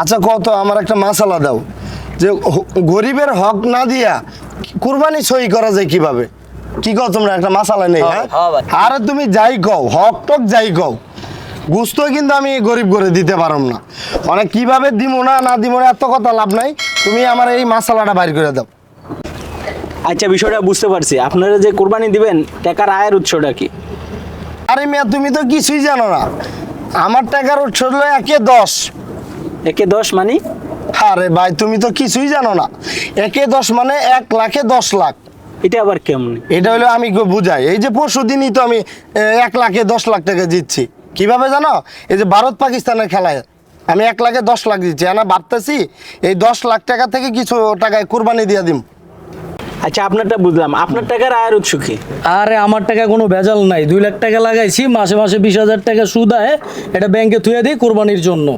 আচ্ছা কত আমার একটা মাসালা দাও যে গরিবের হক না দিয়া কুরবানি সই করা যায় কিভাবে? কি কও তোমরা একটা মাসালা নেই? হ্যাঁ আরে তুমি যাই কও, হক টক যাই কও, গুস্ত কিন্তু আমি গরিব করে দিতে পারম না। মানে কিভাবে দিমো না না দিমো না এত কথা লাভ নাই, তুমি আমার এই মাসালাটা বাইর করে দাও। আচ্ছা বিষয়টা বুঝতে পারছি, আপনারা যে কোরবানি দিবেন টাকার আয়ের উৎসটা কি? আরে মিয়া তুমি তো কিছুই জানো না, আমার টাকার উৎস হলো 1-10। 1-10 মানে? আরে ভাই তুমি তো কিছুই জানো না, 1-10 মানে 1,10,00,000। এটা আবার কেমন? এটা হলো আমি বুঝাই, এই যে পরশু দিনই তো আমি 1,10,00,000 টাকা জিতছি। কিভাবে জানো? এই যে ভারত পাকিস্তানের খেলায় আমি 1,10,00,000 জিতছি। না ভাবতেছি এই 10 লাখ টাকা থেকে কিছু টাকায় কুরবানি দিয়ে দিম। আচ্ছা আপনারটা বুঝলাম, আপনার টাকার আয়ের উৎস কি? আরে আমার টাকা কোনো ভেজাল নাই, 2 লাখ টাকা লাগাইছি, মাসে মাসে 20,000 টাকা সুদ আয়, এটা ব্যাংকে থুয়ে দিই কোরবানির জন্য।